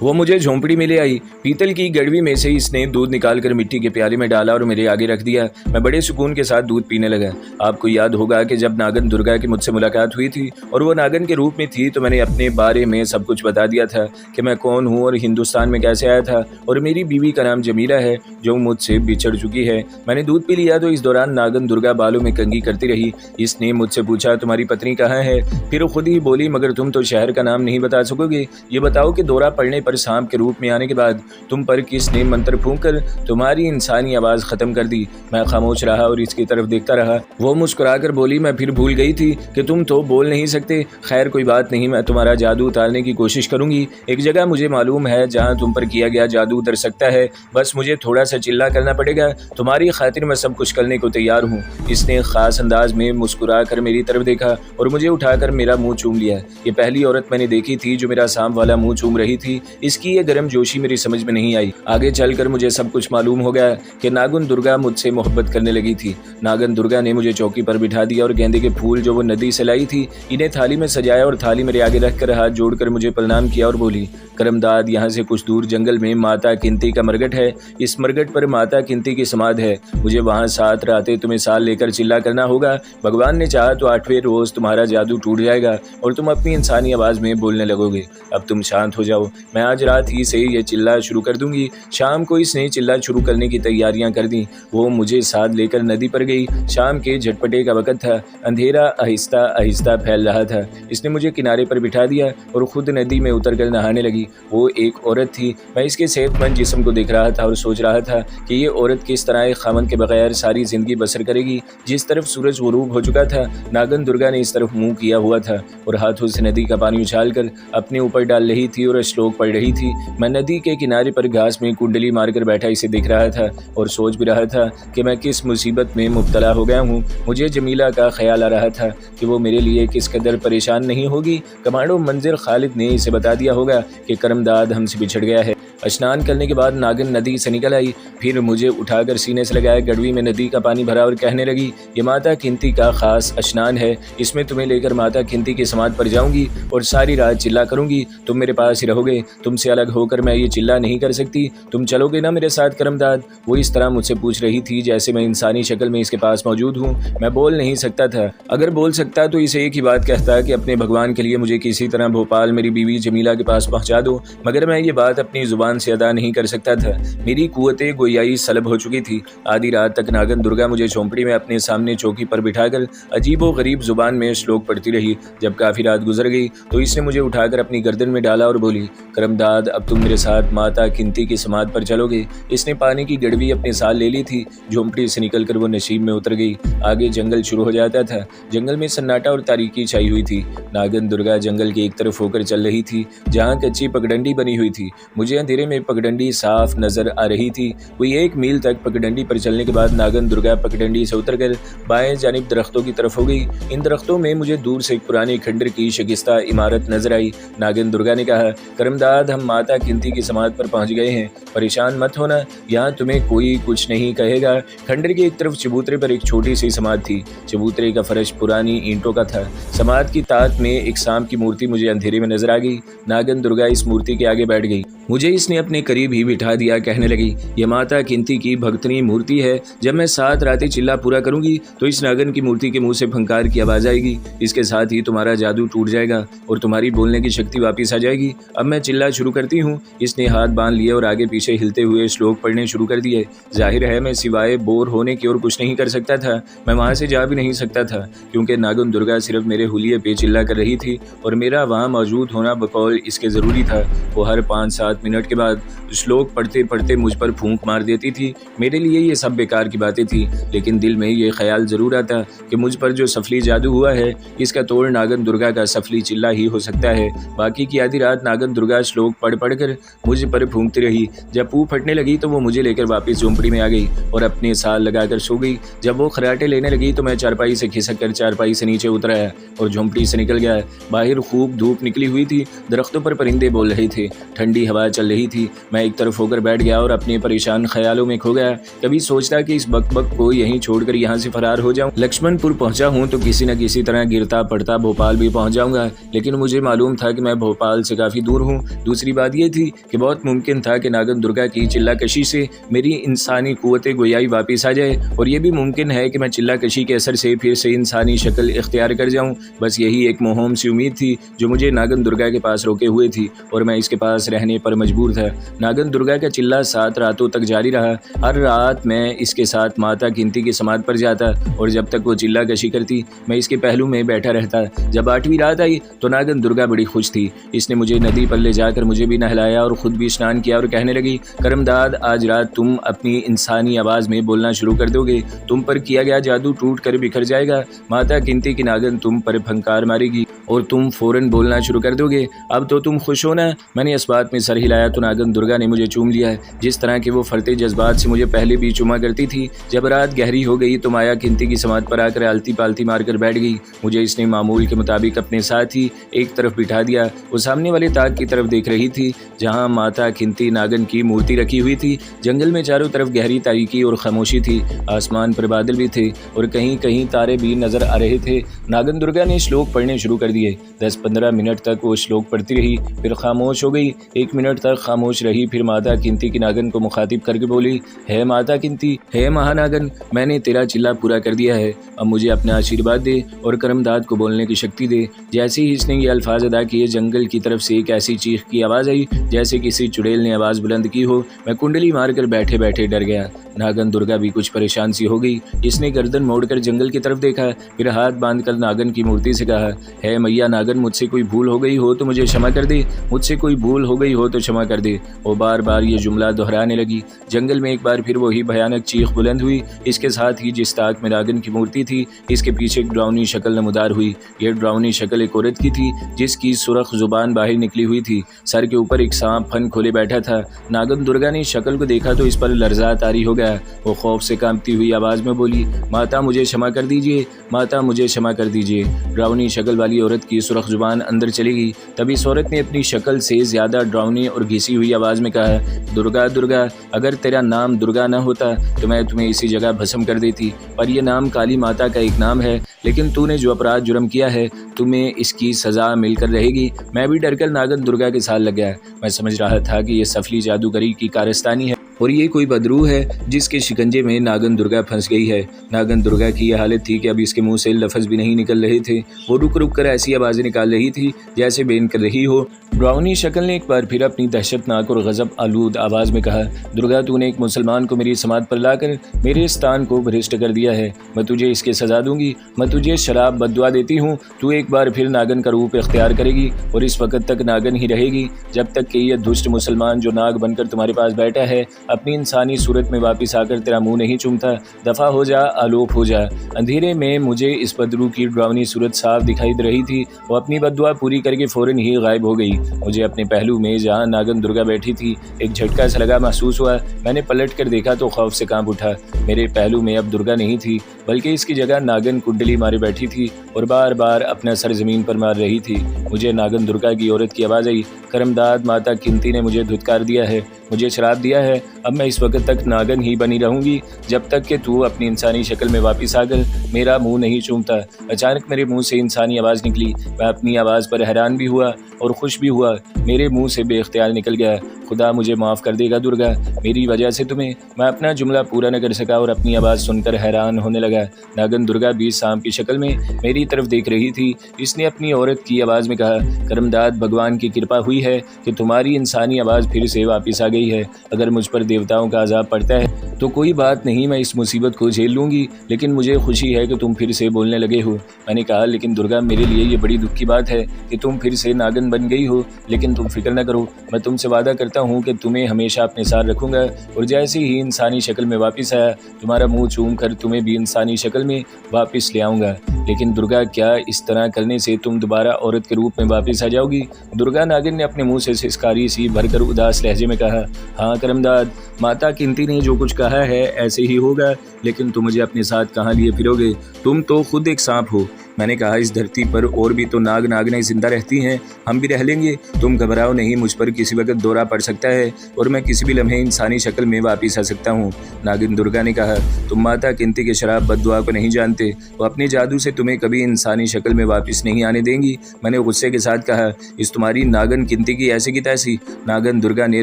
वो मुझे झोंपड़ी में ले आई। पीतल की गड़वी में से इसने दूध निकालकर मिट्टी के प्याले में डाला और मेरे आगे रख दिया। मैं बड़े सुकून के साथ दूध पीने लगा। आपको याद होगा कि जब नागन दुर्गा की मुझसे मुलाकात हुई थी और वो नागन के रूप में थी तो मैंने अपने बारे में सब कुछ बता दिया था कि मैं कौन हूँ और हिंदुस्तान में कैसे आया था और मेरी बीवी का नाम जमीला है जो मुझसे बिछड़ चुकी है। मैंने दूध पी लिया तो इस दौरान नागन दुर्गा बालों में कंघी करती रही। इसने मुझसे पूछा तुम्हारी पत्नी कहाँ है? फिर खुद ही बोली मगर तुम तो शहर का नाम नहीं बता सकोगे। ये बताओ कि दौरा पड़ने पर सांप के रूप में आने के बाद तुम पर किसने मंत्र फूंक कर तुम्हारी इंसानी आवाज खत्म कर दी? मैं खामोश रहा और इसकी तरफ देखता रहा। वो मुस्कुराकर बोली मैं फिर भूल गई थी कि तुम तो बोल नहीं सकते। खैर कोई बात नहीं, मैं तुम्हारा जादू उतारने की कोशिश करूंगी। एक जगह मुझे मालूम है जहाँ तुम पर किया गया जादू उतर सकता है, बस मुझे थोड़ा सा चिल्ला करना पड़ेगा। तुम्हारी खातिर मैं सब कुछ करने को तैयार हूँ। इसने खास अंदाज में मुस्कुरा कर मेरी तरफ देखा और मुझे उठाकर मेरा मुंह चूम लिया। ये पहली औरत मैंने देखी थी जो मेरा सांप वाला मुंह चूम रही थी। इसकी ये गर्म जोशी मेरी समझ में नहीं आई। आगे चलकर मुझे सब कुछ मालूम हो गया कि नागन दुर्गा मुझसे मोहब्बत करने लगी थी। नागन दुर्गा ने मुझे चौकी पर बिठा दिया और गेंदे के फूल जो वो नदी से लाई थी इन्हें थाली में सजाया और थाली मेरे आगे रखकर हाथ जोड़कर मुझे प्रणाम किया और बोली करमदाद यहाँ से कुछ दूर जंगल में माता किंती का मरगट है। इस मरगट पर माता किंती की समाध है। मुझे वहाँ 7 रातें तुम्हें साल लेकर चिल्ला करना होगा। भगवान ने चाहा तो 8वें रोज तुम्हारा जादू टूट जाएगा और तुम अपनी इंसानी आवाज में बोलने लगोगे। अब तुम शांत हो जाओ, मैं आज रात ही से ये चिल्ला शुरू कर दूंगी। शाम को इसने चिल्ला शुरू करने की तैयारियां कर दी। वो मुझे साथ लेकर नदी पर गई। शाम के झटपटे का वक्त था। अंधेरा आहिस्ता आहिस्ता फैल रहा था। इसने मुझे किनारे पर बिठा दिया और खुद नदी में उतरकर नहाने लगी। वो एक औरत थी। मैं इसके सेहतमंद जिस्म को देख रहा था और सोच रहा था कि ये औरत किस तरह एक खामन के बगैर सारी जिंदगी बसर करेगी। जिस तरफ सूरज गुरूब हो चुका था नागन दुर्गा ने इस तरफ मुंह किया हुआ था और हाथों से नदी का पानी उछालकर अपने ऊपर डाल रही थी और श्लोक पढ़ रही थी। मैं नदी के किनारे पर घास में कुंडली मारकर बैठा इसे देख रहा था और सोच भी रहा था कि मैं किस मुसीबत में मुब्तला हो गया हूँ। मुझे जमीला का ख्याल आ रहा था कि वो मेरे लिए किस कदर परेशान नहीं होगी। कमांडो मंजिर खालिद ने इसे बता दिया होगा कि करमदाद हमसे बिछड़ गया है। स्नान करने के बाद नागन नदी से निकल आई। फिर मुझे उठाकर सीने से लगाया, गड़वी में नदी का पानी भरा और कहने लगी ये माता किंती का खास स्नान है। इसमें तुम्हें लेकर माता किंती की समाध पर जाऊंगी और सारी रात चिल्ला करूंगी। तुम मेरे पास ही रहोगे। तुमसे अलग होकर मैं ये चिल्ला नहीं कर सकती। तुम चलोगे ना मेरे साथ करमदाद? वो इस तरह मुझसे पूछ रही थी जैसे मैं इंसानी शक्ल में इसके पास मौजूद हूँ। मैं बोल नहीं सकता था। अगर बोल सकता तो इसे एक ही बात कहता कि अपने भगवान के लिए मुझे किसी तरह भोपाल मेरी बीवी जमीला के पास पहुँचा दो, मगर मैं ये बात अपनी जुबान से अदा नहीं कर सकता था। मेरी कुव्वते गोयाई सलब हो चुकी थी। आधी रात तक नागन दुर्गा मुझे झोंपड़ी में अपने सामने चौकी पर बिठाकर अजीब व गरीब जुबान में श्लोक पढ़ती रही। जब काफी रात गुजर गई तो इसने मुझे उठाकर अपनी गर्दन में डाला और बोली करमदाद अब तुम मेरे साथ माता किंती की समाध पर चलोगे। इसने पानी की गड़वी अपने साथ ले ली थी। झोंपड़ी से निकलकर वो नशीब में उतर गई। आगे जंगल शुरू हो जाता था। जंगल में सन्नाटा और तारीकी छाई हुई थी। नागन दुर्गा जंगल की एक तरफ होकर चल रही थी जहाँ कच्ची पगडंडी बनी हुई थी। मुझे अंधेरे में पगडंडी साफ नजर आ रही थी। कोई 1 मील तक पगडंडी पर चलने के बाद नागन दुर्गा पगडंडी से उतरकर बाएं जानिब दरख्तों की तरफ हो गई। इन दरख्तों में मुझे दूर से एक पुरानी खंडर की शिकस्ता इमारत नजर आई। नागन दुर्गा ने कहा करमदाद हम माता किंती की समाध पर पहुंच गए हैं। परेशान मत होना, यहाँ तुम्हें कोई कुछ नहीं कहेगा। खंडर की एक तरफ चबूतरे पर एक छोटी सी समाध थी। चबूतरे का फर्श पुरानी ईंटों का था। समाध की ताक में एक सांप की मूर्ति मुझे अंधेरे में नजर आ गई। नागन दुर्गा इस मूर्ति के आगे बैठ गई। मुझे इसने अपने करीब ही बिठा दिया। कहने लगी ये माता किंती की भक्तनी मूर्ति है। जब मैं 7 रातें चिल्ला पूरा करूंगी तो इस नागन की मूर्ति के मुंह से फंकार की आवाज आएगी। इसके साथ ही तुम्हारा जादू टूट जाएगा और तुम्हारी बोलने की शक्ति वापस आ जाएगी। अब मैं चिल्ला शुरू करती हूँ। इसने हाथ बांध लिए और आगे पीछे हिलते हुए श्लोक पढ़ने शुरू कर दिए। जाहिर है मैं सिवाय बोर होने की और कुछ नहीं कर सकता था। मैं वहाँ से जा भी नहीं सकता था क्योंकि नागन दुर्गा सिर्फ मेरे हुलिये पे चिल्ला कर रही थी और मेरा वहाँ मौजूद होना बकौल इसके ज़रूरी था। वो हर 5-7 मिनट के बाद श्लोक पढ़ते पढ़ते मुझ पर फूंक मार देती थी। मेरे लिए ये सब बेकार की बातें थी, लेकिन दिल में ये ख्याल ज़रूर आता कि मुझ पर जो सफली जादू हुआ है इसका तोड़ नागन दुर्गा का सफली चिल्ला ही हो सकता है। बाकी की आधी रात नागन दुर्गा श्लोक पढ़ पढ़ कर मुझ पर फूंकती रही। जब पू फटने लगी तो वो मुझे लेकर वापस झोंपड़ी में आ गई और अपने साल लगाकर सो गई। जब वो खराटे लेने लगी तो मैं चारपाई से खिसक कर चारपाई से नीचे उतर आया और झोंपड़ी से निकल गया। बाहर खूब धूप निकली हुई थी। दरख्तों पर परिंदे बोल रहे थे। ठंडी हवा बात चल रही थी। मैं एक तरफ होकर बैठ गया और अपने परेशान ख्यालों में खो गया। कभी सोचता कि इस बकबक को यहीं छोड़कर यहाँ से फरार हो जाऊं। लक्ष्मणपुर पहुंचा हूं तो किसी न किसी तरह गिरता पड़ता भोपाल भी पहुंच जाऊंगा, लेकिन मुझे मालूम था कि मैं भोपाल से काफ़ी दूर हूँ। दूसरी बात यह थी कि बहुत मुमकिन था कि नागन दुर्गा की चिल्लाकशी से मेरी इंसानी कुव्वत गोयाई वापस आ जाए, और ये भी मुमकिन है कि मैं चिल्लाकशी के असर से फिर से इंसानी शक्ल इख्तियार कर जाऊं। बस यही एक मोहम सी उम्मीद थी जो मुझे नागन दुर्गा के पास रोके हुए थी, और मैं इसके पास रहने पर मजबूर था। नागन दुर्गा का चिल्ला 7 रातों तक जारी रहा। हर रात मैं इसके साथ माता गिनती की समाध पर जाता, और जब तक वो चिल्लाकशी करती मैं इसके पहलू में बैठा रहता। जब 8वीं रात आई तो नागन दुर्गा बड़ी खुश थी। इसने मुझे नदी पर ले जाकर मुझे भी नहलाया और खुद भी स्नान किया, और कहने लगी, करमदाद, आज रात तुम अपनी इंसानी आवाज़ में बोलना शुरू कर दोगे। तुम पर किया गया जादू टूट कर बिखर जाएगा। माता गिनती की नागन तुम पर फंकार मारेगी और तुम फौरन बोलना शुरू कर दोगे। अब तो तुम खुश हो ना? मैंने इस बात में सर हिलाया तो नागन दुर्गा ने मुझे चूम लिया, जिस तरह के वो फरते जज्बात से मुझे पहले भी चुमा करती थी। जब रात गहरी हो गई तो माया गिनती की समाध पर आकर आलती पालती मारकर बैठ गई। मुझे इसने मामूल के मुताबिक अपने साथ ही एक तरफ बिठा दिया। वो सामने वाले ताक की तरफ देख रही थी जहाँ माता गिनती नागन की मूर्ति रखी हुई थी। जंगल में चारों तरफ गहरी तारीकी और खामोशी थी। आसमान पर बादल भी थे और कहीं कहीं तारे भी नजर आ रहे थे। नागन दुर्गा ने श्लोक पढ़ने शुरू कर दिए। 10-15 मिनट तक वो श्लोक पढ़ती रही, फिर खामोश हो गई। 1 मिनट तक खामोश रही, फिर माता गिनती की नागन को मुखातिब करके बोली, है माता गिनती, है महानागन, मैंने तेरा चिल्ला पूरा कर दिया है। अब मुझे अपना आशीर्वाद दे और करमदाद को बोलने की शक्ति दे। जैसे ही इसने ये अल्फाज अदा किए, जंगल की तरफ से एक ऐसी चीख की आवाज़ आई जैसे किसी चुड़ैल ने आवाज़ बुलंद की हो। मैं कुंडली मारकर बैठे बैठे डर गया। नागन दुर्गा भी कुछ परेशान सी हो गई। इसने गर्दन मोड़कर जंगल की तरफ देखा, फिर हाथ बांधकर नागन की मूर्ति से कहा, है मैया नागन, मुझसे कोई भूल हो गई हो तो मुझे क्षमा कर दे, मुझसे कोई भूल हो गई हो तो क्षमा कर दे। वो बार बार ये जुमला दोहराने लगी। जंगल में एक बार फिर वही भयानक चीख बुलंद हुई। इसके साथ ही जिस ताक में नागन की मूर्ति थी, इसके पीछे एक डरावनी शक्ल नमूदार हुई। यह डरावनी शक्ल एक औरत की थी जिसकी सुर्ख जुबान बाहर निकली हुई थी। सर के ऊपर एक सांप फन खोले बैठा था। नागन दुर्गा ने शक्ल को देखा तो इस पर लर्जा तारी हो गया। वो खौफ से कांपती हुई आवाज में बोली, माता मुझे क्षमा कर दीजिए, माता मुझे क्षमा कर दीजिए। डरावनी शक्ल वाली औरत की सुर्ख जुबान अंदर चली गई। तभी इस औरत ने अपनी शक्ल से ज्यादा डरावनी और घिसी हुई आवाज में कहा, दुर्गा दुर्गा, अगर तेरा नाम दुर्गा न होता तो मैं तुम्हें इसी जगह भस्म कर देती, पर यह नाम काली माता का एक नाम है। लेकिन तूने जो अपराध जुर्म किया है, तुम्हें इसकी सजा मिलकर रहेगी। मैं भी डरकर नागन दुर्गा के साथ लग गया। मैं समझ रहा था कि यह सफली जादूगरी की कारस्तानी है और ये कोई बदरू है जिसके शिकंजे में नागन दुर्गा फंस गई है। नागन दुर्गा की यह हालत थी कि अब इसके मुंह से लफ्ज़ भी नहीं निकल रहे थे। वो रुक रुक कर ऐसी आवाज़ें निकाल रही थी जैसे बेन कर रही हो। डरावनी शक्ल ने एक बार फिर अपनी दहशतनाक और गज़ब आलूद आवाज़ में कहा, दुर्गा तूने एक मुसलमान को मेरी समाध पर लाकर मेरे स्थान को भ्रष्ट कर दिया है। मैं तुझे इसकी सज़ा दूंगी। मैं तुझे शराब बद्दुआ देती हूँ। तू एक बार फिर नागन का रूप इख्तियार करेगी और इस वक्त तक नागन ही रहेगी जब तक कि यह दुष्ट मुसलमान जो नाग बनकर तुम्हारे पास बैठा है अपनी इंसानी सूरत में वापस आकर तेरा मुंह नहीं चूमता। दफा हो जा, आलोप हो जा। अंधेरे में मुझे इस बदरू की डरावनी सूरत साफ दिखाई दे रही थी। वो अपनी बद्दुआ पूरी करके फौरन ही गायब हो गई। मुझे अपने पहलू में जहाँ नागन दुर्गा बैठी थी एक झटका सा लगा महसूस हुआ। मैंने पलट कर देखा तो खौफ से कांप उठा। मेरे पहलू में अब दुर्गा नहीं थी, बल्कि इसकी जगह नागन कुंडली मारे बैठी थी और बार बार अपना सर जमीन पर मार रही थी। मुझे नागन दुर्गा की औरत की आवाज़ आई, करमदाद माता गिनती ने मुझे धुतकार दिया है, मुझे शराब दिया है। अब मैं इस वक्त तक नागन ही बनी रहूंगी जब तक कि तू अपनी इंसानी शक्ल में वापस आकर मेरा मुंह नहीं चूमता। अचानक मेरे मुंह से इंसानी आवाज़ निकली। मैं अपनी आवाज़ पर हैरान भी हुआ और खुश भी हुआ। मेरे मुंह से बेख्तियार निकल गया, खुदा मुझे माफ़ कर देगा दुर्गा, मेरी वजह से तुम्हें। मैं अपना जुमला पूरा न कर सका और अपनी आवाज़ सुनकर हैरान होने लगा। नागन दुर्गा भी सांप की शक्ल में मेरी तरफ देख रही थी। इसने अपनी औरत की आवाज़ में कहा, करमदाद भगवान की कृपा हुई है कि तुम्हारी इंसानी आवाज़ फिर से वापस आ गई है। अगर मुझ पर देवताओं का अजाब पड़ता है तो कोई बात नहीं, मैं इस मुसीबत को झेल लूँगी, लेकिन मुझे खुशी है कि तुम फिर से बोलने लगे हो। मैंने कहा, लेकिन दुर्गा मेरे लिए ये बड़ी दुख की बात है कि तुम फिर से नागन बन गई हो। लेकिन तुम फिक्र न करो, मैं तुमसे वादा करता हूँ कि तुम्हें हमेशा अपने साथ रखूँगा और जैसे ही इंसानी शक्ल में वापस आया तुम्हारा मुँह चूम कर तुम्हें भी इंसानी शक्ल में वापस ले आऊँगा। लेकिन दुर्गा, क्या इस तरह करने से तुम दोबारा औरत के रूप में वापस आ जाओगी? दुर्गा नागिन ने अपने मुंह से सिसकारी सी भरकर उदास लहजे में कहा, हाँ करमदाद, माता गिनती ने जो कुछ कहा है ऐसे ही होगा, लेकिन तुम मुझे अपने साथ कहाँ लिए फिरोगे? तुम तो खुद एक सांप हो। मैंने कहा, इस धरती पर और भी तो नाग नागिनें जिंदा रहती हैं, हम भी रह लेंगे। तुम घबराओ नहीं, मुझ पर किसी वक्त दौरा पड़ सकता है और मैं किसी भी लम्हे इंसानी शक्ल में वापस आ सकता हूँ। नागिन दुर्गा ने कहा, तुम माता किंती के शराब बद्दुआ को नहीं जानते, वो अपने जादू से तुम्हें कभी इंसानी शक्ल में वापस नहीं आने देंगी। मैंने गुस्से के साथ कहा, इस तुम्हारी नागन किंती की ऐसी की तैसी। नागन दुर्गा ने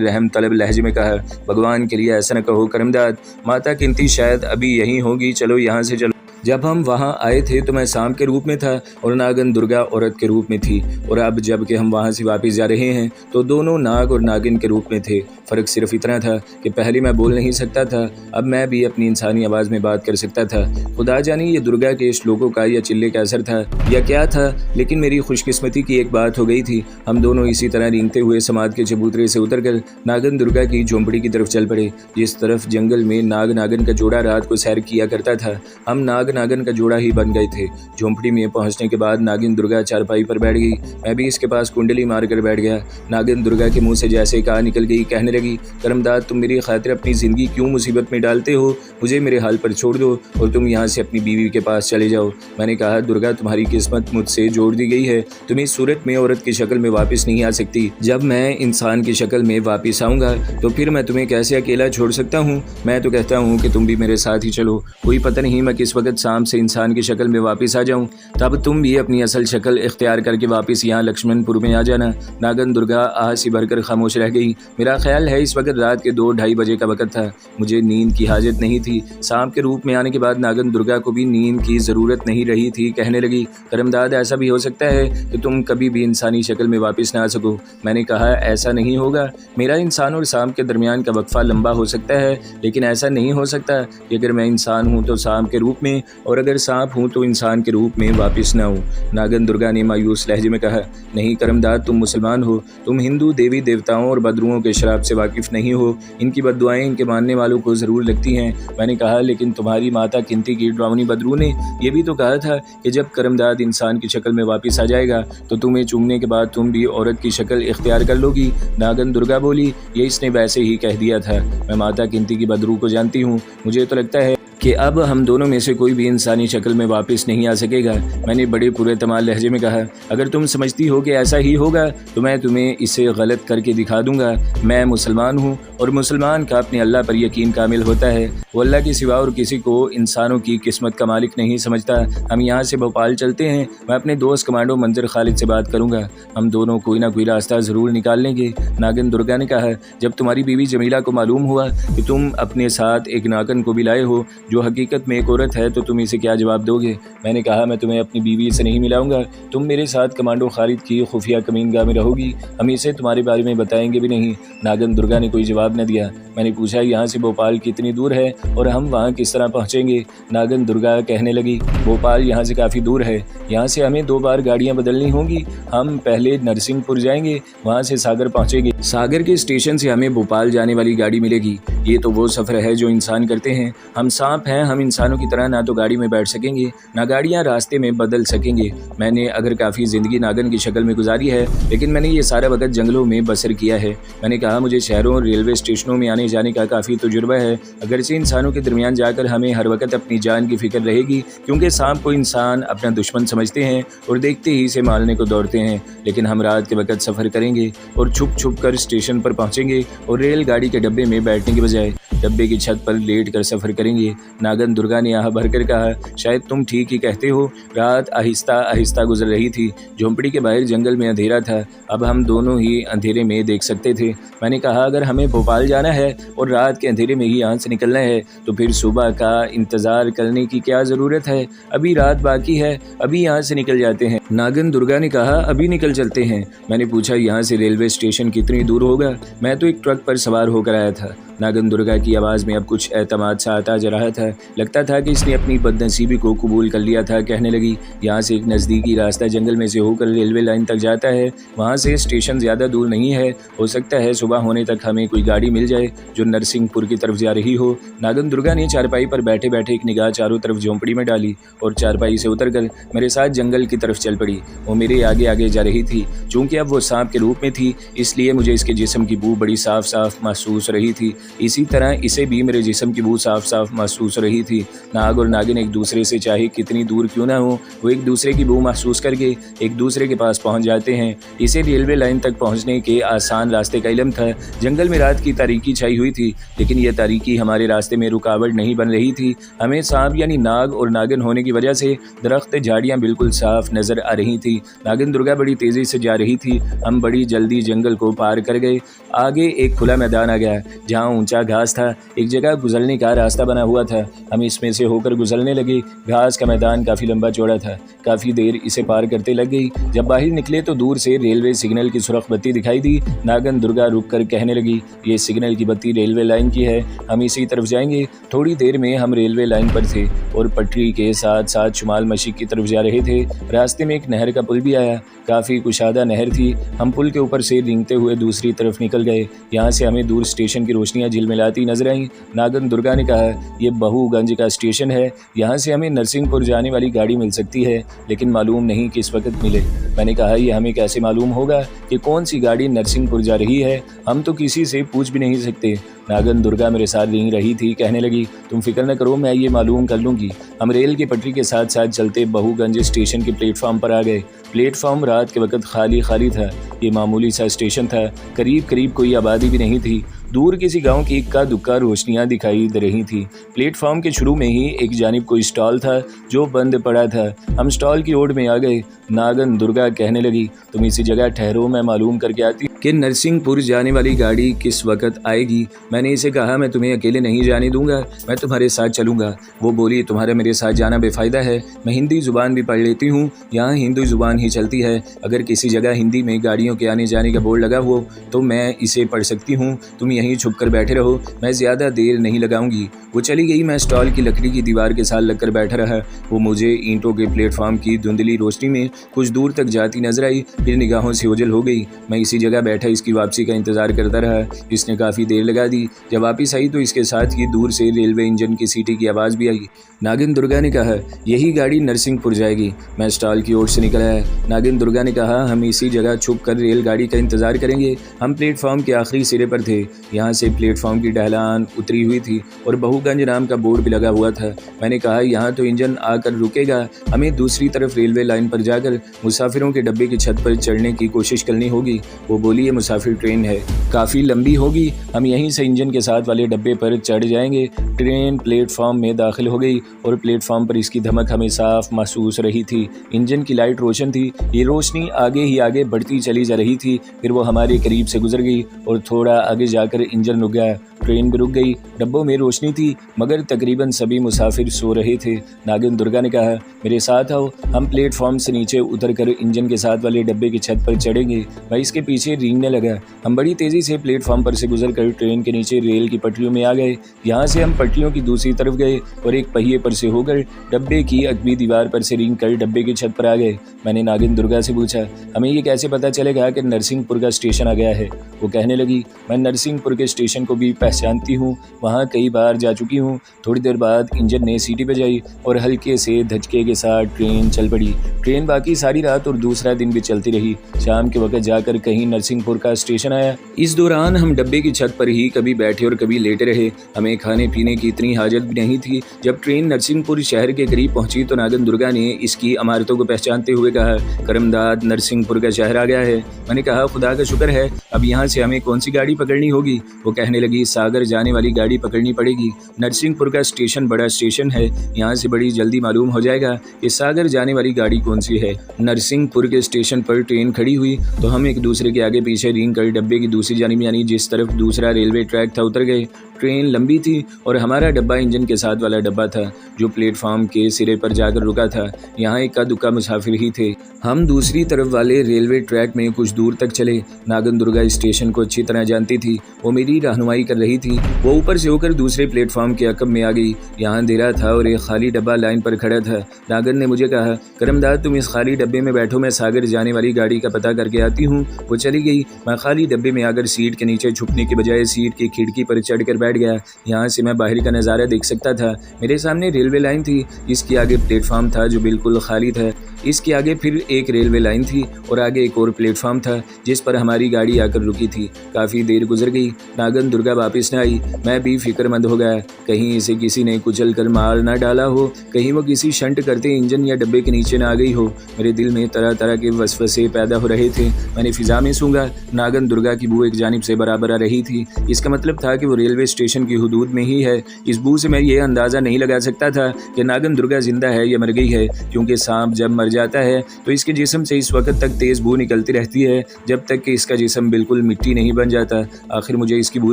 रहम तलब लहजे में कहा, भगवान के लिए ऐसा न कहो करमदाद, माता किंती शायद अभी यहीं होगी, चलो यहाँ से चलो। जब हम वहाँ आए थे तो मैं सांप के रूप में था और नागन दुर्गा औरत के रूप में थी, और अब जब कि हम वहाँ से वापस जा रहे हैं तो दोनों नाग और नागिन के रूप में थे। फ़र्क सिर्फ इतना था कि पहले मैं बोल नहीं सकता था, अब मैं भी अपनी इंसानी आवाज़ में बात कर सकता था। खुदा जाने ये दुर्गा के श्लोकों का या चिल्ले का असर था या क्या था, लेकिन मेरी खुशकिस्मती की एक बात हो गई थी। हम दोनों इसी तरह रेंगते हुए समाज के चबूतरे से उतरकर नागन दुर्गा की झोंपड़ी की तरफ चल पड़े, जिस तरफ जंगल में नाग नागन का जोड़ा रात को सैर किया करता था। हम नागन का जोड़ा ही बन गए थे। झोंपड़ी में पहुंचने के बाद नागिन दुर्गा चारपाई पर बैठ गई, मैं भी इसके पास कुंडली मारकर बैठ गया। नागिन दुर्गा के मुंह से जैसे कहा निकल गई, कहने लगी, करमदाद तुम मेरी खातिर अपनी ज़िंदगी क्यों मुसीबत में डालते हो, मुझे मेरे हाल पर छोड़ दो और तुम यहाँ से अपनी बीवी के पास चले जाओ। मैंने कहा, दुर्गा तुम्हारी किस्मत मुझसे जोड़ दी गई है, तुम इस सूरत में औरत की शक्ल में वापस नहीं आ सकती। जब मैं इंसान की शक्ल में वापस आऊँगा तो फिर मैं तुम्हें कैसे अकेला छोड़ सकता हूँ। मैं तो कहता हूँ कि तुम भी मेरे साथ ही चलो, कोई पता नहीं मैं किस वक्त शाम से इंसान की शक्ल में वापस आ जाऊं, तब तुम भी अपनी असल शक्ल इख्तियार करके वापस यहाँ लक्ष्मणपुर में आ जाना। नागन दुर्गा आहसी भरकर खामोश रह गई। मेरा ख्याल है इस वक्त रात के 2-2:30 बजे का वक्त था। मुझे नींद की हाजत नहीं थी। सांप के रूप में आने के बाद नागन दुर्गा को भी नींद की ज़रूरत नहीं रही थी। कहने लगी, करमदाद ऐसा भी हो सकता है कि तुम कभी भी इंसानी शक्ल में वापस ना आ सको। मैंने कहा, ऐसा नहीं होगा, मेरा इंसान और सांप के दरमियान का वक्फा लंबा हो सकता है, लेकिन ऐसा नहीं हो सकता कि अगर मैं इंसान हूँ तो सांप के रूप में और अगर सांप हूँ तो इंसान के रूप में वापस ना हूँ। नागन दुर्गा ने मायूस लहजे में कहा, नहीं करमदाद, तुम मुसलमान हो, तुम हिंदू देवी देवताओं और बदरुओं के शराब से वाकिफ़ नहीं हो। इनकी बद्दुआएं इनके मानने वालों को ज़रूर लगती हैं। मैंने कहा, लेकिन तुम्हारी माता किंती की ड्रावनी बदरू ने यह भी तो कहा था कि जब करमदाद इंसान की शक्ल में वापस आ जाएगा तो तुम्हें चूमने के बाद तुम भी औरत की शक्ल इख्तियार कर लोगी। नागन दुर्गा बोली, ये इसने वैसे ही कह दिया था। मैं माता किंती की बदरू को जानती हूँ, मुझे तो लगता है कि अब हम दोनों में से कोई भी इंसानी शक्ल में वापस नहीं आ सकेगा। मैंने बड़े पूरे तमाल लहजे में कहा, अगर तुम समझती हो कि ऐसा ही होगा तो मैं तुम्हें इसे गलत करके दिखा दूंगा। मैं मुसलमान हूँ और मुसलमान का अपने अल्लाह पर यकीन कामिल होता है। वो अल्लाह के सिवा और किसी को इंसानों की किस्मत का मालिक नहीं समझता। हम यहाँ से भोपाल चलते हैं, मैं अपने दोस्त कमांडो मंजर खालिद से बात करूँगा, हम दोनों कोई ना कोई रास्ता ज़रूर निकाल लेंगे। नागिन दुर्गा ने कहा, जब तुम्हारी बीवी जमीला को मालूम हुआ कि तुम अपने साथ एक नागन को भी लाए हो जो हकीकत में एक औरत है, तो तुम इसे क्या जवाब दोगे। मैंने कहा, मैं तुम्हें अपनी बीवी से नहीं मिलाऊंगा, तुम मेरे साथ कमांडो खालिद की खुफिया कमीनगाह में रहोगी, हम इसे तुम्हारे बारे में बताएंगे भी नहीं। नागन दुर्गा ने कोई जवाब न दिया। मैंने पूछा, यहाँ से भोपाल कितनी दूर है और हम वहाँ किस तरह पहुँचेंगे। नागन दुर्गा कहने लगी, भोपाल यहाँ से काफ़ी दूर है, यहाँ से हमें 2 बार गाड़ियाँ बदलनी होंगी। हम पहले नरसिंहपुर जाएंगे, वहाँ से सागर पहुँचेंगे, सागर के स्टेशन से हमें भोपाल जाने वाली गाड़ी मिलेगी। ये तो वो सफ़र है जो इंसान करते हैं, हम सांप हैं, हम इंसानों की तरह ना तो गाड़ी में बैठ सकेंगे ना गाड़ियाँ रास्ते में बदल सकेंगे। मैंने अगर काफ़ी ज़िंदगी नागन की शक्ल में गुजारी है, लेकिन मैंने ये सारा वक्त जंगलों में बसर किया है। मैंने कहा, मुझे शहरों और रेलवे स्टेशनों में आने जाने का काफ़ी तजुर्बा है। अगरचे इंसानों के दरमियान जाकर हमें हर वक्त अपनी जान की फ़िक्र रहेगी, क्योंकि सांप को इंसान अपना दुश्मन समझते हैं और देखते ही इसे मारने को दौड़ते हैं। लेकिन हम रात के वक्त सफ़र करेंगे और छुप छुप कर स्टेशन पर पहुँचेंगे और रेलगाड़ी के डब्बे में बैठने के बजाय डब्बे की छत पर लेट कर सफ़र करेंगे। नागन दुर्गा ने आह भरकर कहा, शायद तुम ठीक ही कहते हो। रात आहिस्ता आहिस्ता गुजर रही थी। झोंपड़ी के बाहर जंगल में अंधेरा था, अब हम दोनों ही अंधेरे में देख सकते थे। मैंने कहा, अगर हमें भोपाल जाना है और रात के अंधेरे में ही यहाँ से निकलना है तो फिर सुबह का इंतज़ार करने की क्या ज़रूरत है। अभी रात बाकी है, अभी यहाँ से निकल जाते हैं। नागन दुर्गा ने कहा, अभी निकल चलते हैं। मैंने पूछा, यहाँ से रेलवे स्टेशन कितनी दूर होगा। मैं तो एक ट्रक पर सवार होकर आया था। नागन दुर्गा की आवाज़ में अब कुछ एतमाद सा आता जा रहा था। लगता था कि इसने अपनी बदनसीबी को कबूल कर लिया था। कहने लगी, यहाँ से एक नज़दीकी रास्ता जंगल में से होकर रेलवे लाइन तक जाता है, वहाँ से स्टेशन ज़्यादा दूर नहीं है। हो सकता है सुबह होने तक हमें कोई गाड़ी मिल जाए जो नरसिंहपुर की तरफ जा रही हो। नागन दुर्गा ने चारपाई पर बैठे बैठे एक निगाह चारों तरफ झोंपड़ी में डाली और चारपाई से उतरकर मेरे साथ जंगल की तरफ चल पड़ी। वो मेरे आगे आगे जा रही थी। चूँकि अब वो सांप के रूप में थी, इसलिए मुझे इसके जिस्म की बू बड़ी साफ साफ महसूस रही थी। इसी तरह इसे भी मेरे जिस्म की बू साफ साफ महसूस हो रही थी। नाग और नागिन एक दूसरे से चाहे कितनी दूर क्यों ना हो, वो एक दूसरे की बू महसूस करके एक दूसरे के पास पहुंच जाते हैं। इसे रेलवे लाइन तक पहुंचने के आसान रास्ते का इल्म था। जंगल में रात की तारीकी छाई हुई थी, लेकिन यह तारीकी हमारे रास्ते में रुकावट नहीं बन रही थी। हमें सांप यानी नाग और नागिन होने की वजह से दरख्त झाड़ियाँ बिल्कुल साफ नजर आ रही थी। नागिन दुर्गा बड़ी तेजी से जा रही थी। हम बड़ी जल्दी जंगल को पार कर गए। आगे एक खुला मैदान आ गया जहाँ ऊंचा घास था। एक जगह गुजरने का रास्ता बना हुआ था। हम इसमें से होकर गुजरने लगे। घास का मैदान काफ़ी लंबा चौड़ा था। काफ़ी देर इसे पार करते लग गई। जब बाहर निकले तो दूर से रेलवे सिग्नल की सुरख बत्ती दिखाई दी। नागिन दुर्गा रुक कर कहने लगी, ये सिग्नल की बत्ती रेलवे लाइन की है, हम इसी तरफ जाएंगे। थोड़ी देर में हम रेलवे लाइन पर थे और पटरी के साथ साथ शुमाल मशीक की तरफ जा रहे थे। रास्ते में एक नहर का पुल भी आया। काफ़ी कुशादा नहर थी। हम पुल के ऊपर से रेंगते हुए दूसरी तरफ निकल गए। यहाँ से हमें दूर स्टेशन की रोशनियाँ झिलमिलाती नजर आईं। नागिन दुर्गा ने कहा, ये बहुगंज का स्टेशन है, यहाँ से हमें नरसिंहपुर जाने वाली गाड़ी मिल सकती है, लेकिन मालूम नहीं किस वक्त मिले। मैंने कहा, ये हमें कैसे मालूम होगा कि कौन सी गाड़ी नरसिंहपुर जा रही है, हम तो किसी से पूछ भी नहीं सकते। नागिन दुर्गा मेरे साथ रेंग रही थी। कहने लगी, तुम फिक्र न करो, मैं ये मालूम कर लूँगी। हम रेल की पटरी के साथ साथ चलते बहुगंज स्टेशन के प्लेटफॉर्म पर आ गए। प्लेटफॉर्म रात के वक्त खाली था। ये मामूली सा स्टेशन था। करीब करीब कोई आबादी भी नहीं थी। दूर किसी गांव की इक्का दुक्का रोशनियां दिखाई दे रही थी। प्लेटफॉर्म के शुरू में ही एक जानिब कोई स्टॉल था जो बंद पड़ा था। हम स्टॉल की ओर में आ गए। नागिन दुर्गा कहने लगी, तुम इसी जगह ठहरो, मैं मालूम करके आती कि नरसिंहपुर जाने वाली गाड़ी किस वक्त आएगी। मैंने इसे कहा, मैं तुम्हें अकेले नहीं जाने दूंगा, मैं तुम्हारे साथ चलूंगा। वो बोली, तुम्हारा मेरे साथ जाना बेफायदा है, मैं हिंदी ज़ुबान भी पढ़ लेती हूँ, यहाँ हिंदी ज़ुबान ही चलती है। अगर किसी जगह हिंदी में गाड़ियों के आने जाने का बोर्ड लगा हो तो मैं इसे पढ़ सकती हूँ। तुम यहीं छुप कर बैठे रहो, मैं ज़्यादा देर नहीं लगाऊंगी। वो चली गई। मैं स्टॉल की लकड़ी की दीवार के साथ लगकर बैठा रहा। वो मुझे ईंटों के प्लेटफॉर्म की धुंधली रोशनी में कुछ दूर तक जाती नजर आई, फिर निगाहों से ओझल हो गई। मैं इसी जगह बैठा इसकी वापसी का इंतजार करता रहा। इसने काफ़ी देर लगा दी। जब वापस आई तो इसके साथ ही दूर से रेलवे इंजन की सीटी की आवाज़ भी आई। नागिन दुर्गा ने कहा, यही गाड़ी नरसिंहपुर जाएगी। मैं स्टॉल की ओर से निकल आया। नागिन दुर्गा ने कहा, हम इसी जगह छुप कर रेलगाड़ी का इंतजार करेंगे। हम प्लेटफॉर्म के आखिरी सिरे पर थे। यहाँ से प्लेटफॉर्म की ढलान उतरी हुई थी और बहुगंज नाम का बोर्ड भी लगा हुआ था। मैंने कहा, यहाँ तो इंजन आकर रुकेगा, हमें दूसरी तरफ रेलवे लाइन पर जाकर मुसाफिरों के डब्बे की छत पर चढ़ने की कोशिश करनी होगी। वो बोली, ये मुसाफिर ट्रेन है, काफ़ी लंबी होगी, हम यहीं से इंजन के साथ वाले डब्बे पर चढ़ जाएंगे। ट्रेन प्लेटफॉर्म में दाखिल हो गई और प्लेटफॉर्म पर इसकी धमक हमें साफ महसूस रही थी। इंजन की लाइट रोशन थी। ये रोशनी आगे ही आगे बढ़ती चली जा रही थी। फिर वो हमारे करीब से गुजर गई और थोड़ा आगे जाकर इंजन रुक गया। ट्रेन भी रुक गई। डब्बों में रोशनी थी मगर तकरीबन सभी मुसाफिर सो रहे थे। नागिन दुर्गा ने कहा, मेरे साथ आओ, हम प्लेटफॉर्म से नीचे उतरकर इंजन के साथ वाले डब्बे की छत पर चढ़ेंगे। मैं इसके पीछे रेंगने लगा। हम बड़ी तेज़ी से प्लेटफॉर्म पर से गुजरकर ट्रेन के नीचे रेल की पटरियों में आ गए। यहाँ से हम पटरियों की दूसरी तरफ गए और एक पहिए पर से होकर डब्बे की अगली दीवार पर से रेंग कर डब्बे की छत पर आ गए। मैंने नागिन दुर्गा से पूछा, हमें ये कैसे पता चलेगा कि नरसिंहपुर का स्टेशन आ गया है? वो कहने लगी, मैं नरसिंहपुर के स्टेशन को भी पहचानती हूँ, वहाँ कई बार जा चुकी हूँ। थोड़ी देर बाद इंजन ने सीटी बजाई और हल्के से धचके के साथ ट्रेन चल पड़ी। ट्रेन बाकी सारी रात और दूसरा दिन भी चलती रही। शाम के वक्त जाकर कहीं नरसिंहपुर का स्टेशन आया। इस दौरान हम डब्बे की छत पर ही कभी बैठे और कभी लेटे रहे। हमें खाने पीने की इतनी हाजत भी नहीं थी। जब ट्रेन नरसिंहपुर शहर के करीब पहुंची तो नागिन दुर्गा ने इसकी इमारतों को पहचानते हुए कहा, करमदाद नरसिंहपुर का शहर आ गया है। मैंने कहा, खुदा का शुक्र है, अब यहाँ से हमें कौन सी गाड़ी पकड़नी होगी? वो कहने लगी, सागर जाने वाली गाड़ी पकड़नी पड़ेगी। नरसिंहपुर का स्टेशन बड़ा स्टेशन है, यहाँ से बड़ी जल्दी मालूम हो जाएगा कि सागर जाने वाली गाड़ी कौन सी है। नरसिंहपुर के स्टेशन पर ट्रेन खड़ी हुई तो हम एक दूसरे के आगे पीछे रेंग कर डब्बे की दूसरी जानिब यानी जिस तरफ दूसरा रेलवे ट्रैक था उतर गए। ट्रेन लंबी थी और हमारा डब्बा इंजन के साथ वाला डब्बा था जो प्लेटफॉर्म के सिरे पर जाकर रुका था। यहाँ इक्का दुक्का मुसाफिर ही थे। हम दूसरी तरफ वाले रेलवे ट्रैक में कुछ दूर तक चले। नागिन दुर्गा स्टेशन को अच्छी तरह जानती थी, वो मेरी रहनुमाई कर रही थी। वो ऊपर से होकर दूसरे प्लेटफॉर्म के अकब में आ गई। यहाँ अंधेरा था और एक खाली डब्बा लाइन पर खड़ा था। नागिन ने मुझे कहा, करमदाद तुम इस खाली डब्बे में बैठो, मैं सागर जाने वाली गाड़ी का पता करके आती हूँ। वो चली गई। मैं खाली डब्बे में आकर सीट के नीचे छुपने के बजाय सीट की खिड़की पर चढ़कर बैठ गया। यहाँ से मैं बाहर का नज़ारा देख सकता था। मेरे सामने रेलवे लाइन थी, इसके आगे प्लेटफॉर्म था जो बिल्कुल खाली था। इसके आगे फिर एक रेलवे लाइन थी और आगे एक और प्लेटफॉर्म था जिस पर हमारी गाड़ी आकर रुकी थी। काफ़ी देर गुजर गई, नागन दुर्गा वापस न आई। मैं भी फिक्रमंद हो गया, कहीं इसे किसी ने कुचल कर मार ना डाला हो, कहीं वो किसी शंट करते इंजन या डब्बे के नीचे ना आ गई हो। मेरे दिल में तरह तरह के वसवसे पैदा हो रहे थे। मैंने फिजा में सूंघा, नागन दुर्गा की बू एक जानिब से बराबर आ रही थी। इसका मतलब था कि वो रेलवे स्टेशन की हुदूद में ही है। इस बू से मैं ये अंदाज़ा नहीं लगा सकता था कि नागन दुर्गा जिंदा है या मर गई है, क्योंकि सांप जब मर जाता है तो इसके जिस्म से इस वक्त तक तेज़ बू निकलती रहती है जब तक कि इसका जिस्म बिल्कुल मिट्टी नहीं बन जाता। आखिर मुझे इसकी बू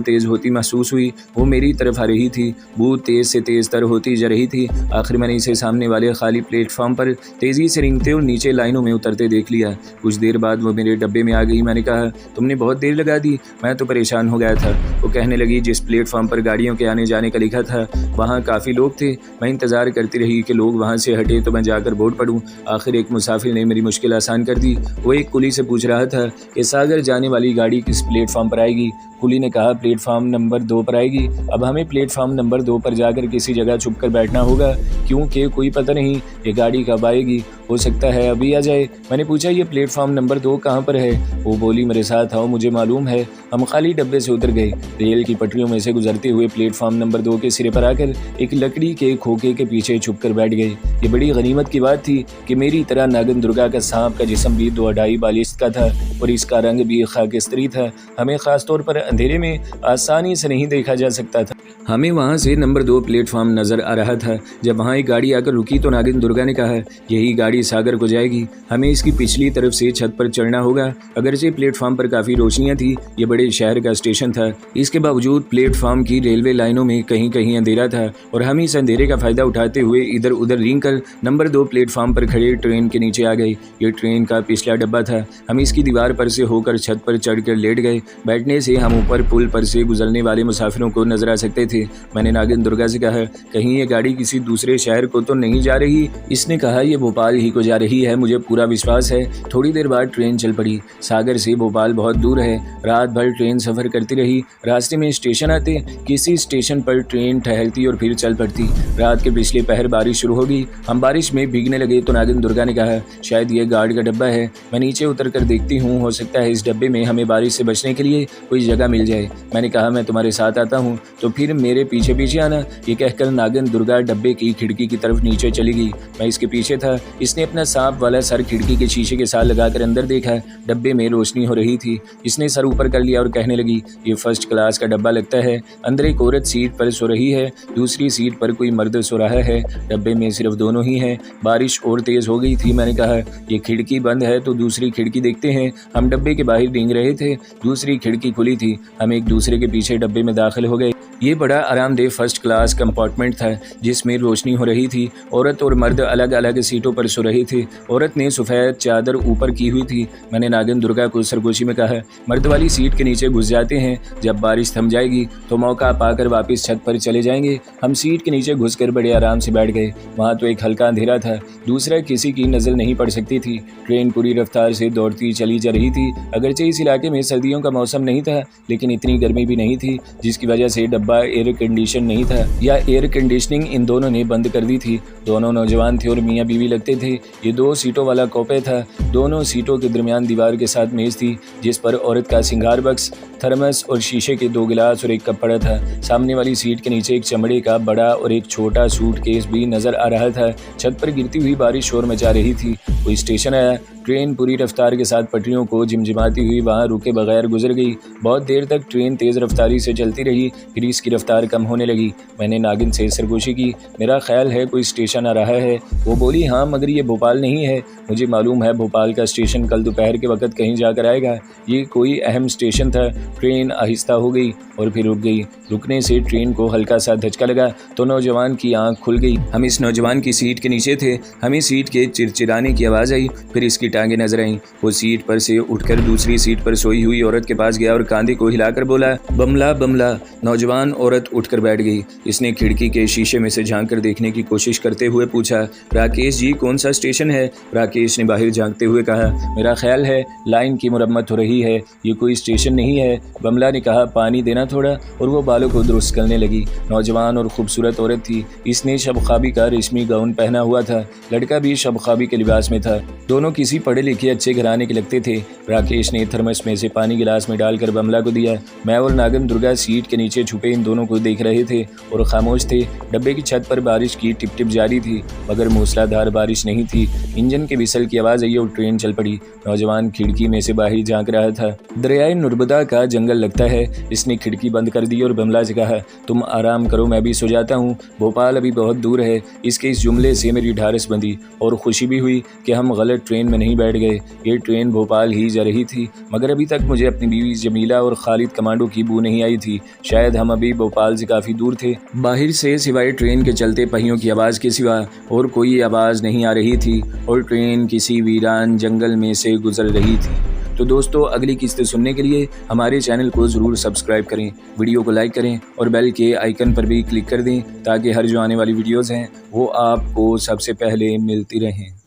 तेज़ होती महसूस हुई। वो मेरी तरफ आ रही थी, बू तेज़ से तेज़ तर होती जा रही थी। आखिर मैंने इसे सामने वाले खाली प्लेटफॉर्म पर तेज़ी से रेंगते और नीचे लाइनों में उतरते देख लिया। कुछ देर बाद वो मेरे डब्बे में आ गई। मैंने कहा, तुमने बहुत देर लगा दी। मैं तो परेशान हो गया था। वो कहने लगी, जिस प्लेटफॉर्म पर गाड़ियों के आने जाने का लिखा था वहाँ काफ़ी लोग थे। मैं इंतज़ार करती रही कि लोग वहाँ से हटे तो मैं जाकर बोर्ड पढ़ूँ। आखिर एक मुसाफिर ने मेरी मुश्किल आसान कर दी। वो एक कुली से पूछ रहा था कि सागर जाने वाली गाड़ी किस प्लेटफॉर्म पर आएगी। कुली ने कहा, प्लेटफॉर्म नंबर 2 पर आएगी। अब हमें प्लेटफॉर्म नंबर 2 पर जाकर किसी जगह छुप कर बैठना होगा, क्योंकि कोई पता नहीं ये गाड़ी कब आएगी, हो सकता है अभी आ जाए। मैंने पूछा, ये प्लेटफॉर्म नंबर 2 कहाँ पर है? वो बोली, मेरे साथ आओ, मुझे मालूम है। हम खाली डब्बे से उतर गए। रेल की पटरियों में से गुजरते हुए प्लेटफॉर्म नंबर 2 के सिरे पर आकर एक लकड़ी के खोखे के पीछे छुप कर बैठ गए। ये बड़ी गनीमत की बात थी कि मेरी तरह नागन दुर्गा का सांप का जिस्म भी 2-2.5 बालिश्त का था और इसका रंग भी खाकिस्तरी था। हमें ख़ास तौर पर अंधेरे में आसानी से नहीं देखा जा सकता था। हमें वहाँ से नंबर 2 प्लेटफॉर्म नज़र आ रहा था। जब वहाँ एक गाड़ी आकर रुकी तो नागिन दुर्गा ने कहा, यही गाड़ी सागर को जाएगी, हमें इसकी पिछली तरफ से छत पर चढ़ना होगा। अगरचे प्लेटफॉर्म पर काफ़ी रोशनियाँ थी, ये बड़े शहर का स्टेशन था। इसके बावजूद प्लेटफॉर्म की रेलवे लाइनों में कहीं कहीं अंधेरा था और हम इस अंधेरे का फ़ायदा उठाते हुए इधर उधर रेंग कर नंबर 2 प्लेटफॉर्म पर खड़े ट्रेन के नीचे आ गए। ये ट्रेन का पिछला डब्बा था। हम इसकी दीवार पर से होकर छत पर चढ़ कर लेट गए। बैठने से हम ऊपर पुल पर से गुजरने वाले मुसाफिरों को नजर आ सकते थे। मैंने नागिन दुर्गा से कहा, कहीं ये गाड़ी किसी दूसरे शहर को तो नहीं जा रही? इसने कहा, ये भोपाल ही को जा रही है, मुझे पूरा विश्वास है। थोड़ी देर बाद ट्रेन चल पड़ी। सागर से भोपाल बहुत दूर है। रात भर ट्रेन सफ़र करती रही। रास्ते में स्टेशन आते, किसी स्टेशन पर ट्रेन ठहरती और फिर चल पड़ती। रात के पिछले पहर बारिश शुरू हो गई। हम बारिश में भीगने लगे तो नागिन दुर्गा ने कहा, शायद ये गार्ड का डब्बा है। मैं नीचे उतर कर देखती हूँ, हो सकता है इस डब्बे में हमें बारिश से बचने के लिए कोई जगह मिल जाए। मैंने कहा, मैं तुम्हारे साथ आता हूँ तो फिर मेरे पीछे पीछे आना। ये कहकर नागिन दुर्गा डब्बे की खिड़की की तरफ नीचे चली गई। मैं इसके पीछे था। इसने अपना सांप वाला सर खिड़की के शीशे के साथ लगाकर अंदर देखा। डब्बे में रोशनी हो रही थी। इसने सर ऊपर कर लिया और कहने लगी, ये फर्स्ट क्लास का डब्बा लगता है। अंदर एक औरत सीट पर सो रही है, दूसरी सीट पर कोई मर्द सो रहा है। डब्बे में सिर्फ दोनों ही हैं। बारिश और तेज हो गई थी। मैंने कहा, ये खिड़की बंद है तो दूसरी खिड़की देखते हैं। हम डब्बे के बाहर रेंग रहे थे, दूसरी खिड़की खुली थी। हम एक दूसरे के पीछे डब्बे में दाखिल हो गए। ये बड़ा आरामदेह फर्स्ट क्लास कंपार्टमेंट था जिसमें रोशनी हो रही थी। औरत और मर्द अलग अलग सीटों पर सो रहे थे। औरत ने सफ़ेद चादर ऊपर की हुई थी। मैंने नागिन दुर्गा को सरगोशी में कहा, मर्द वाली सीट के नीचे घुस जाते हैं, जब बारिश थम जाएगी तो मौका पाकर वापस छत पर चले जाएंगे। हम सीट के नीचे घुसकर बड़े आराम से बैठ गए। वहाँ तो एक हल्का अंधेरा था, दूसरा किसी की नज़र नहीं पड़ सकती थी। ट्रेन पूरी रफ्तार से दौड़ती चली जा रही थी। अगरचे इस इलाके में सर्दियों का मौसम नहीं था, लेकिन इतनी गर्मी भी नहीं थी जिसकी वजह से डब्बा एयर कंडीशन नहीं था, या एयर कंडीशनिंग इन दोनों ने बंद कर दी थी। दोनों नौजवान थे और मियाँ बीवी लगते थे। ये 2 सीटों वाला कोपे था। दोनों सीटों के दरमियान दीवार के साथ मेज़ थी जिस पर औरत का सिंगार बक्स, थर्मस और शीशे के 2 गिलास और एक कप पड़ा था। सामने वाली सीट के नीचे एक चमड़े का बड़ा और एक छोटा सूटकेस भी नजर आ रहा था। छत पर गिरती हुई बारिश शोर मचा रही थी। कोई स्टेशन आया। ट्रेन पूरी रफ्तार के साथ पटरियों को झिमझिमाती हुई वहाँ रुके बगैर गुजर गई। बहुत देर तक ट्रेन तेज़ रफ्तारी से चलती रही, फिर इसकी रफ्तार कम होने लगी। मैंने नागिन से सरगोशी की, मेरा ख्याल है कोई स्टेशन आ रहा है। वो बोली, हाँ, मगर ये भोपाल नहीं है। मुझे मालूम है भोपाल का स्टेशन कल दोपहर के वक्त कहीं जाकर आएगा। ये कोई अहम स्टेशन था। ट्रेन आहिस्ता हो गई और फिर रुक गई। रुकने से ट्रेन को हल्का सा धचका लगा तो नौजवान की आंख खुल गई। हम इस नौजवान की सीट के नीचे थे। हमें सीट के चिरचिराने की आवाज़ आई, फिर इसकी टांगें नजर आईं। वो सीट पर से उठकर दूसरी सीट पर सोई हुई औरत के पास गया और कांधे को हिलाकर बोला, बमला बमला। नौजवान औरत उठकर बैठ गई। इसने खिड़की के शीशे में से झांक कर देखने की कोशिश करते हुए पूछा, राकेश जी, कौन सा स्टेशन है? राकेश ने बाहर झांकते हुए कहा, मेरा ख्याल है लाइन की मुरम्मत हो रही है, ये कोई स्टेशन नहीं है। बमला ने कहा, पानी देना थोड़ा, और वो बालों को दुरुस्त करने लगी। नौजवान और खूबसूरत औरत थी। इसने शब-ख्वाबी का रेशमी गाउन पहना हुआ था। लड़का भी शब-ख्वाबी के लिबास में था। दोनों किसी पढ़े लिखे अच्छे घराने के लगते थे। राकेश ने थर्मस में से पानी गिलास में डालकर बमला को दिया। मैं और नागन दुर्गा सीट के नीचे छुपे इन दोनों को देख रहे थे और खामोश थे। डब्बे की छत पर बारिश की टिप टिप जारी थी, मगर मूसलाधार बारिश नहीं थी। इंजन के विसल की आवाज़ आई और ट्रेन चल पड़ी। नौजवान खिड़की में से बाहर झांक रहा था। दरियाए नर्मदा का जंगल लगता है। इसने खिड़की बंद कर दी और बमला से कहा, तुम आराम करो, मैं भी सो जाता हूँ। भोपाल अभी बहुत दूर है। इसके इस जुमले से मेरी ढारस बंधी और खुशी भी हुई कि हम गलत ट्रेन में नहीं बैठ गए। ये ट्रेन भोपाल ही जा रही थी, मगर अभी तक मुझे अपनी बीवी जमीला और खालिद कमांडो की बू नहीं आई थी। शायद हम अभी भोपाल से काफ़ी दूर थे। बाहर से सिवाय ट्रेन के चलते पहियों की आवाज़ के सिवा और कोई आवाज़ नहीं आ रही थी और ट्रेन किसी वीरान जंगल में से गुजर रही थी। तो दोस्तों, अगली किस्तें सुनने के लिए हमारे चैनल को ज़रूर सब्सक्राइब करें, वीडियो को लाइक करें और बेल के आइकन पर भी क्लिक कर दें ताकि हर जो आने वाली वीडियोज़ हैं वो आपको सबसे पहले मिलती रहें।